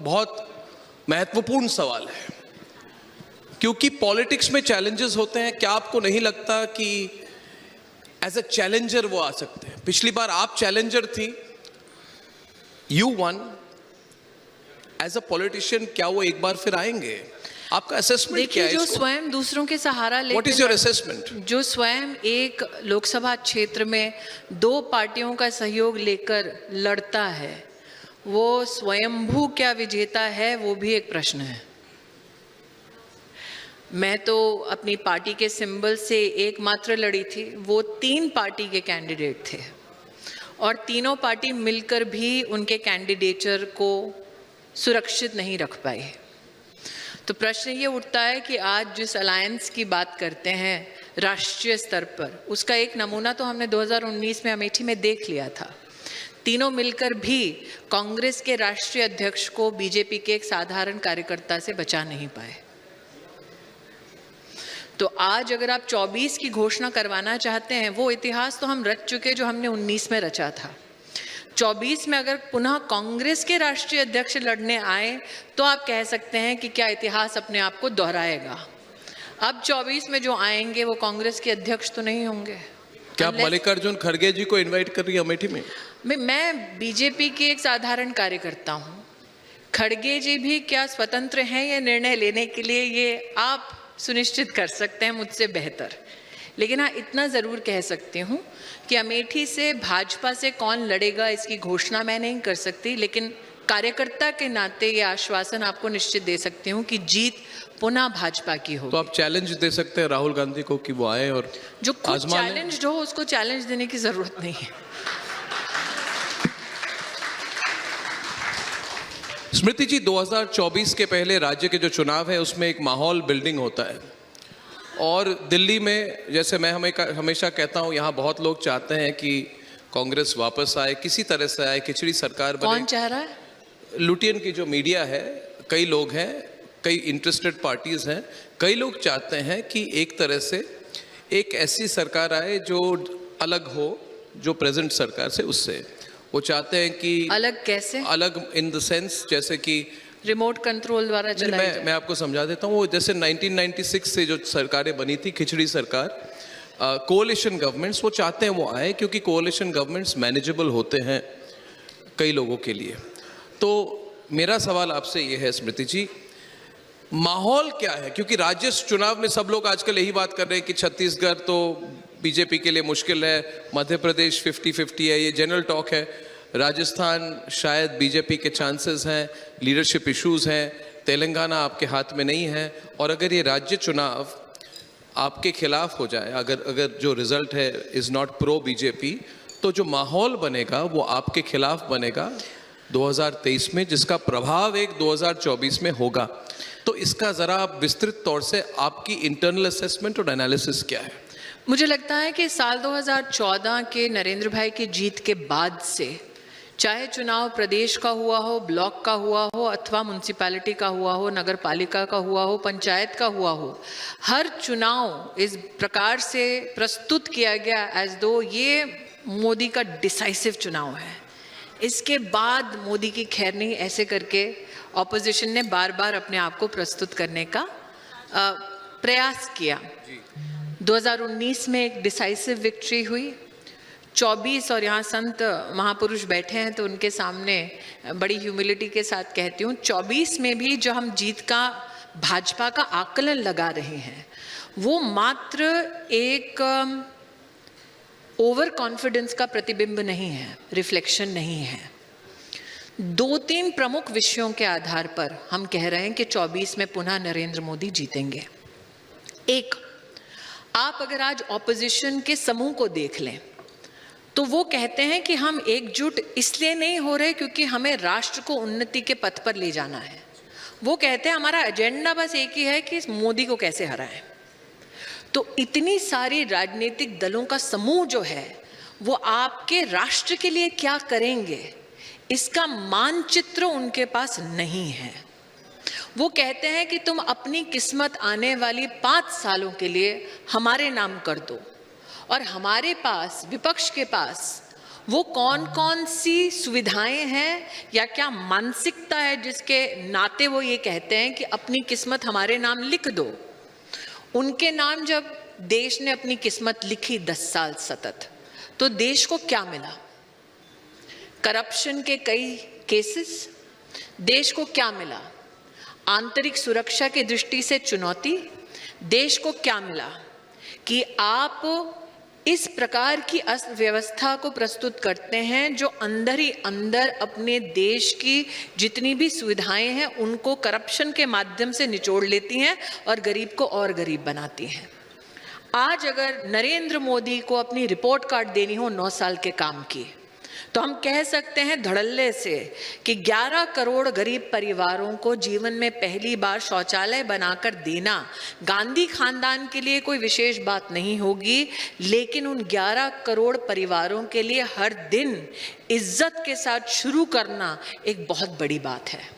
बहुत महत्वपूर्ण सवाल है, क्योंकि पॉलिटिक्स में चैलेंजेस होते हैं। क्या आपको नहीं लगता कि एज अ चैलेंजर वो आ सकते हैं? पिछली बार आप चैलेंजर थी, you won. As a politician क्या वो एक बार फिर आएंगे? आपका असेसमेंट क्या है? जो स्वयं दूसरों के सहारा लेकर, व्हाट इज योर असेसमेंट? जो स्वयं एक लोकसभा क्षेत्र में 2 पार्टियों का सहयोग लेकर लड़ता है, वो स्वयंभू क्या विजेता है, वो भी एक प्रश्न है। मैं तो अपनी पार्टी के सिंबल से एकमात्र लड़ी थी, वो 3 पार्टी के कैंडिडेट थे और तीनों पार्टी मिलकर भी उनके कैंडिडेचर को सुरक्षित नहीं रख पाए। तो प्रश्न ये उठता है कि आज जिस अलायंस की बात करते हैं राष्ट्रीय स्तर पर, उसका एक नमूना तो हमने 2019 में अमेठी में देख लिया था। तीनों मिलकर भी कांग्रेस के राष्ट्रीय अध्यक्ष को बीजेपी के एक साधारण कार्यकर्ता से बचा नहीं पाए। तो आज अगर आप 24 की घोषणा करवाना चाहते हैं, वो इतिहास तो हम रच चुके जो हमने 19 में रचा था। 24 में अगर पुनः कांग्रेस के राष्ट्रीय अध्यक्ष लड़ने आए तो आप कह सकते हैं कि क्या इतिहास अपने आप को दोहराएगा। अब 24 में जो आएंगे वो कांग्रेस के अध्यक्ष तो नहीं होंगे। क्या आप मल्लिकार्जुन खड़गे जी को इनवाइट कर रही है अमेठी में? मैं बीजेपी की एक साधारण कार्यकर्ता हूँ। खड़गे जी भी क्या स्वतंत्र हैं ये निर्णय लेने के लिए, ये आप सुनिश्चित कर सकते हैं मुझसे बेहतर। लेकिन हाँ, इतना ज़रूर कह सकती हूँ कि अमेठी से भाजपा से कौन लड़ेगा इसकी घोषणा मैं नहीं कर सकती, लेकिन कार्यकर्ता के नाते ये आश्वासन आपको निश्चित दे सकती हूँ कि जीत पुनः भाजपा की होगी। तो आप चैलेंज दे सकते हैं राहुल गांधी को कि वो आए और जो खुद चैलेंज हो उसको चैलेंज देने की जरूरत नहीं है। स्मृति जी, 2024 के पहले राज्य के जो चुनाव है उसमें एक माहौल बिल्डिंग होता है, और दिल्ली में जैसे मैं हमेशा कहता हूं, यहाँ बहुत लोग चाहते हैं कि कांग्रेस वापस आए, किसी तरह से आए, खिचड़ी सरकार बने। कौन चाह रहा है? लुटियन की जो मीडिया है, कई लोग हैं, कई इंटरेस्टेड पार्टीज हैं, कई लोग चाहते हैं कि एक तरह से एक ऐसी सरकार आए जो अलग हो जो प्रेजेंट सरकार से, उससे वो चाहते हैं कि अलग कैसे? अलग इन द सेंस जैसे कि रिमोट कंट्रोल द्वारा चलाई मैं आपको समझा देता हूँ। वो जैसे 1996 से जो सरकारें बनी थी, खिचड़ी सरकार, कोalition गवर्नमेंट्स, वो चाहते हैं वो आए क्योंकि कोalition गवर्नमेंट्स मैनेजेबल होते हैं कई लोगों के लिए। तो मेरा सवाल आपसे ये है स्मृति जी, माहौल क्या है? क्योंकि राज्य चुनाव में सब लोग आजकल यही बात कर रहे हैं कि छत्तीसगढ़ तो बीजेपी के लिए मुश्किल है, मध्य प्रदेश 50-50 है, ये जनरल टॉक है। राजस्थान शायद बीजेपी के चांसेस हैं, लीडरशिप इश्यूज हैं, तेलंगाना आपके हाथ में नहीं है। और अगर ये राज्य चुनाव आपके खिलाफ हो जाए, अगर जो रिजल्ट है इज नॉट प्रो बीजेपी, तो जो माहौल बनेगा वो आपके खिलाफ बनेगा 2023 में, जिसका प्रभाव एक 2024 में होगा। तो इसका जरा आप विस्तृत तौर से आपकी इंटरनल असेसमेंट और एनालिसिस क्या है? मुझे लगता है कि साल 2014 के नरेंद्र भाई की जीत के बाद से, चाहे चुनाव प्रदेश का हुआ हो, ब्लॉक का हुआ हो, अथवा म्युनिसिपैलिटी का हुआ हो, नगर पालिका का हुआ हो, पंचायत का हुआ हो, हर चुनाव इस प्रकार से प्रस्तुत किया गया एज दो ये मोदी का डिसाइसिव चुनाव है, इसके बाद मोदी की खैर नहीं, ऐसे करके ऑपोजिशन ने बार बार अपने आप को प्रस्तुत करने का प्रयास किया। 2019 में एक डिसाइसिव विक्ट्री हुई। 24 और यहाँ संत महापुरुष बैठे हैं तो उनके सामने बड़ी ह्यूमिलिटी के साथ कहती हूँ, 24 में भी जो हम जीत का भाजपा का आकलन लगा रहे हैं वो मात्र एक ओवर कॉन्फिडेंस का प्रतिबिंब नहीं है, रिफ्लेक्शन नहीं है। 2-3 प्रमुख विषयों के आधार पर हम कह रहे हैं कि 24 में पुनः नरेंद्र मोदी जीतेंगे। एक, आप अगर आज ऑपोजिशन के समूह को देख लें तो वो कहते हैं कि हम एकजुट इसलिए नहीं हो रहे क्योंकि हमें राष्ट्र को उन्नति के पथ पर ले जाना है। वो कहते हैं हमारा एजेंडा बस एक ही है कि मोदी को कैसे हराएं। तो इतनी सारी राजनीतिक दलों का समूह जो है वो आपके राष्ट्र के लिए क्या करेंगे इसका मानचित्र उनके पास नहीं है। वो कहते हैं कि तुम अपनी किस्मत आने वाली 5 सालों के लिए हमारे नाम कर दो, और हमारे पास, विपक्ष के पास वो कौन कौन सी सुविधाएं हैं या क्या मानसिकता है जिसके नाते वो ये कहते हैं कि अपनी किस्मत हमारे नाम लिख दो। उनके नाम जब देश ने अपनी किस्मत लिखी 10 साल सतत, तो देश को क्या मिला? करप्शन के कई केसेस। देश को क्या मिला? आंतरिक सुरक्षा की दृष्टि से चुनौती। देश को क्या मिला कि आप इस प्रकार की अर्थव्यवस्था को प्रस्तुत करते हैं जो अंदर ही अंदर अपने देश की जितनी भी सुविधाएं हैं उनको करप्शन के माध्यम से निचोड़ लेती हैं और गरीब को और गरीब बनाती हैं। आज अगर नरेंद्र मोदी को अपनी रिपोर्ट कार्ड देनी हो 9 साल के काम की, तो हम कह सकते हैं धड़ल्ले से कि 11 करोड़ गरीब परिवारों को जीवन में पहली बार शौचालय बनाकर देना गांधी खानदान के लिए कोई विशेष बात नहीं होगी, लेकिन उन 11 करोड़ परिवारों के लिए हर दिन इज्जत के साथ शुरू करना एक बहुत बड़ी बात है।